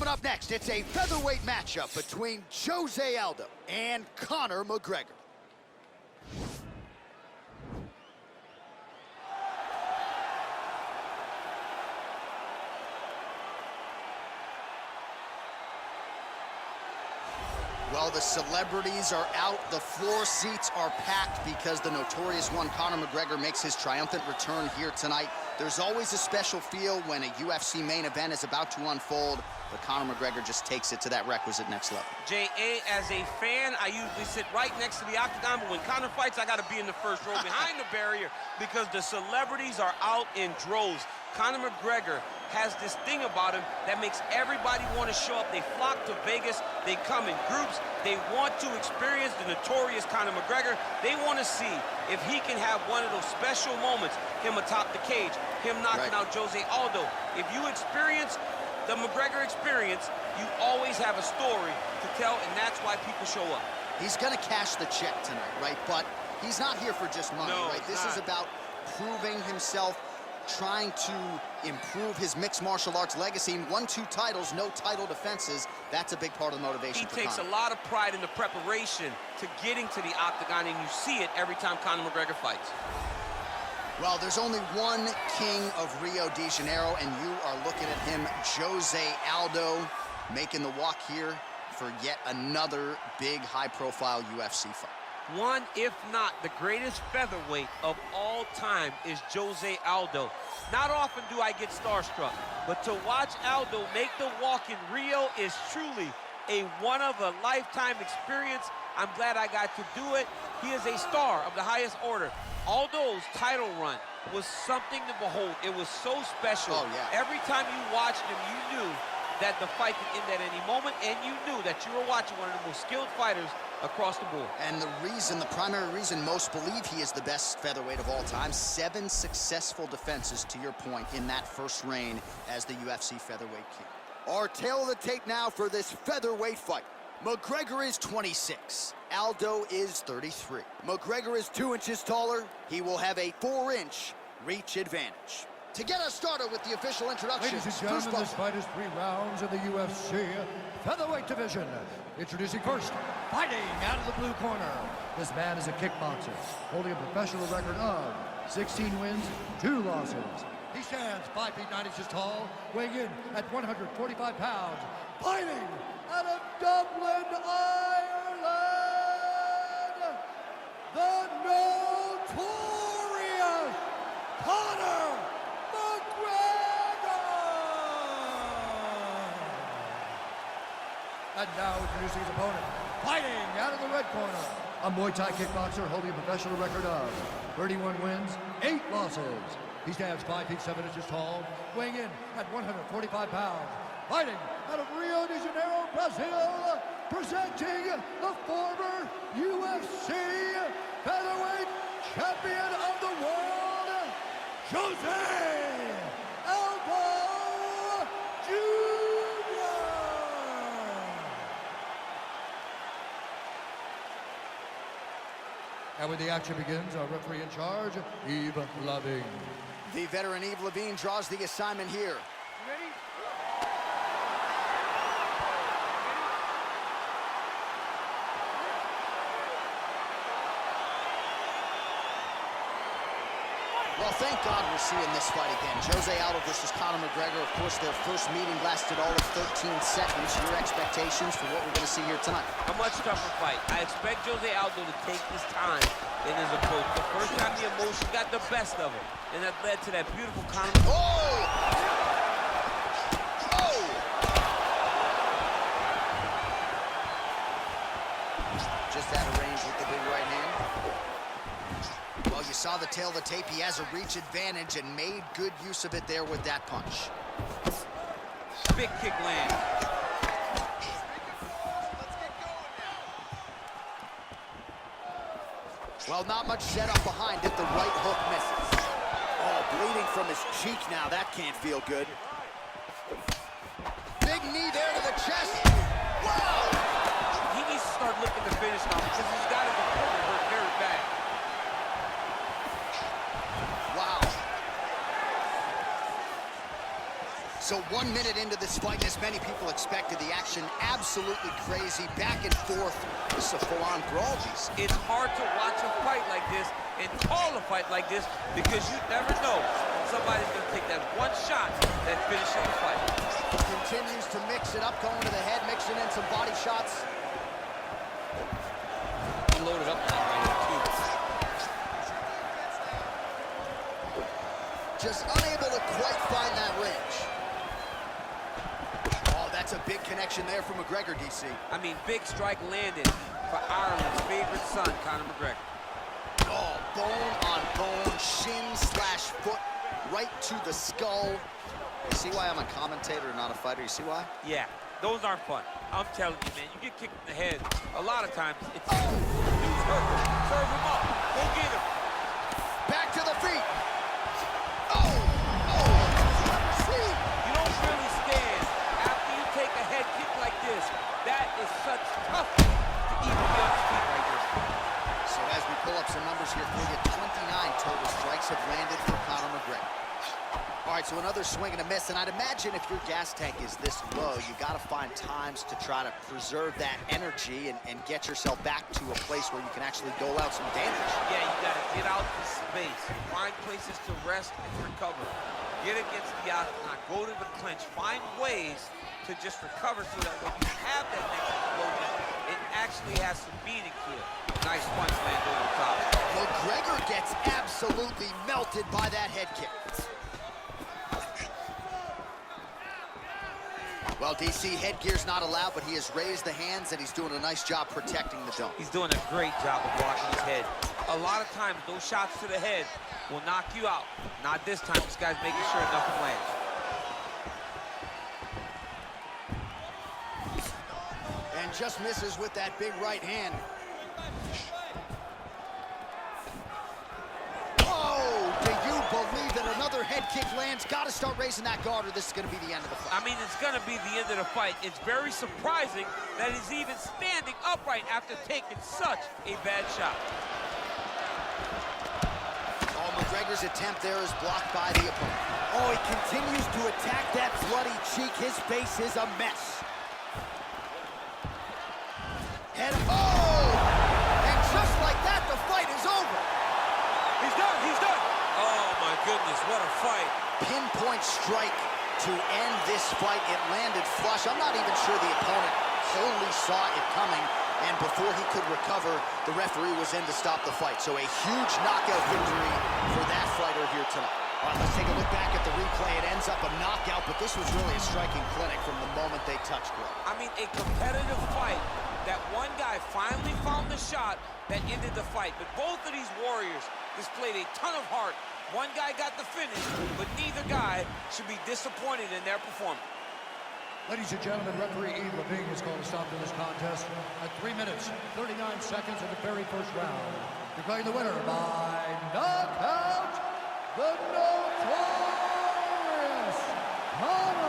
Coming up next, it's a featherweight matchup between José Aldo and Conor McGregor. Well, the celebrities are out, the floor seats are packed because the notorious one, Conor McGregor, makes his triumphant return here tonight. There's always a special feel when a UFC main event is about to unfold, but Conor McGregor just takes it to that requisite next level. J.A., as a fan, I usually sit right next to the octagon, but when Conor fights, I gotta be in the first row behind the barrier because the celebrities are out in droves. Conor McGregor has this thing about him that makes everybody want to show up. They flock to Vegas. They come in groups. They want to experience the notorious Conor McGregor. They want to see if he can have one of those special moments, him atop the cage, him knocking out José Aldo. If you experience the McGregor experience, you always have a story to tell, and that's why people show up. He's going to cash the check tonight, right? But he's not here for just money, right? This is about proving himself, trying to improve his mixed martial arts legacy. 1-2 titles, no title defenses. That's a big part of the motivation. He takes a lot of pride in the preparation to getting to the octagon, and you see it every time Conor McGregor fights. Well, there's only one king of Rio de Janeiro, and you are looking at him, José Aldo, making the walk here for yet another big, high-profile UFC fight. One, if not the greatest featherweight of all time, is José Aldo. Not often do I get starstruck, but to watch Aldo make the walk in Rio is truly a one-of-a-lifetime experience. I'm glad I got to do it. He is a star of the highest order. Aldo's title run was something to behold. It was so special. Oh, yeah. Every time you watched him, you knew that the fight could end at any moment, and you knew that you were watching one of the most skilled fighters across the board. And the primary reason most believe he is the best featherweight of all time, 7 successful defenses, to your point, in that first reign as the UFC featherweight king. Our tail of the tape now for this featherweight fight. McGregor is 26. Aldo is 33. McGregor is 2 inches taller. He will have a 4-inch reach advantage. To get us started with the official introduction. Ladies and gentlemen, this fight is 3 rounds in the UFC featherweight division. Introducing first, fighting out of the blue corner. This man is a kickboxer, holding a professional record of 16 wins, 2 losses. He stands 5 feet 9 inches tall, weighing in at 145 pounds. Fighting out of Dublin, Ireland, the notorious Conor McGregor! And now introducing his opponent, fighting out of the red corner, a Muay Thai kickboxer holding a professional record of 31 wins, 8 losses. He stands 5 feet 7 inches tall, weighing in at 145 pounds. Fighting out of Rio de Janeiro, Brazil, presenting the former UFC featherweight champion of the world, José Aldo Jr. And when the action begins, our referee in charge, Yves Lavigne. The veteran Yves Lavigne draws the assignment here. Ready? Well, thank God we're seeing this fight again. José Aldo versus Conor McGregor. Of course, their first meeting lasted all of 13 seconds. Your expectations for what we're going to see here tonight? A much tougher fight. I expect José Aldo to take his time in his approach. The first time the emotion got the best of him, and that led to that beautiful Conor. Oh! Oh! Just out of range with the big right hand. Well, you saw the tail of the tape. He has a reach advantage and made good use of it there with that punch. Big kick land. Well, not much setup behind it. The right hook misses. Oh, bleeding from his cheek now. That can't feel good. Big knee there to the chest. Wow! He needs to start looking to finish now because he's got his opponent hurt very bad. So 1 minute into this fight, and as many people expected, the action absolutely crazy, back and forth. This is a full-on brawl, GC. It's hard to watch a fight like this and call a fight like this because you never know somebody's going to take that one shot that finishes the fight. Continues to mix it up, going to the head, mixing in some body shots. He loaded up that right here, too. Just unable to quite find that range. Oh, that's a big connection there from McGregor, DC. I mean, big strike landed for Ireland's favorite son, Conor McGregor. Oh, bone on bone, shin/foot, right to the skull. You see why I'm a commentator and not a fighter? You see why? Yeah, those aren't fun. I'm telling you, man, you get kicked in the head. A lot of times, it's Oh! dude's hurt. Serve him up. Go get him. Back to the feet. Oh! Oh! See? You don't really stand after you take a head kick like this. That is such toughness to even be on his feet like this. So as we pull up some numbers here for you, 29 total strikes have landed for Conor McGregor. All right, so another swing and a miss, and I'd imagine if your gas tank is this low, you got to find times to try to preserve that energy and get yourself back to a place where you can actually dole out some damage. Yeah, you got to get out the space, find places to rest and recover. Get against the octagon, go to the clinch, find ways to just recover so that when you have that next explosion, it actually has some meaning to it. Nice punch land over the top. McGregor gets absolutely melted by that head kick. Well, DC, headgear's not allowed, but he has raised the hands, and he's doing a nice job protecting the dome. He's doing a great job of blocking his head. A lot of times, those shots to the head will knock you out. Not this time. This guy's making sure nothing lands. And just misses with that big right hand. Oh, do you believe that another head kick lands? Got to start raising that guard, or this is going to be the end of the fight. I mean, it's going to be the end of the fight. It's very surprising that he's even standing upright after taking such a bad shot. Oh, McGregor's attempt there is blocked by the opponent. Oh, he continues to attack that bloody cheek. His face is a mess. And oh! And just like that, the fight is over. He's done. He's done. Oh, my goodness. What a fight. Pinpoint strike to end this fight. It landed flush. I'm not even sure the opponent wholly saw it coming, and before he could recover, the referee was in to stop the fight. So a huge knockout victory for that fighter here tonight. All right, let's take a look back at the replay. It ends up a knockout, but this was really a striking clinic from the moment they touched ground. I mean, a competitive fight that one guy finally found the shot that ended the fight. But both of these warriors displayed a ton of heart. One guy got the finish, but neither guy should be disappointed in their performance. Ladies and gentlemen, referee Yves Levine is going to stop to this contest at 3 minutes, 39 seconds of the very first round. Declaring the winner by knockout, the notorious Conor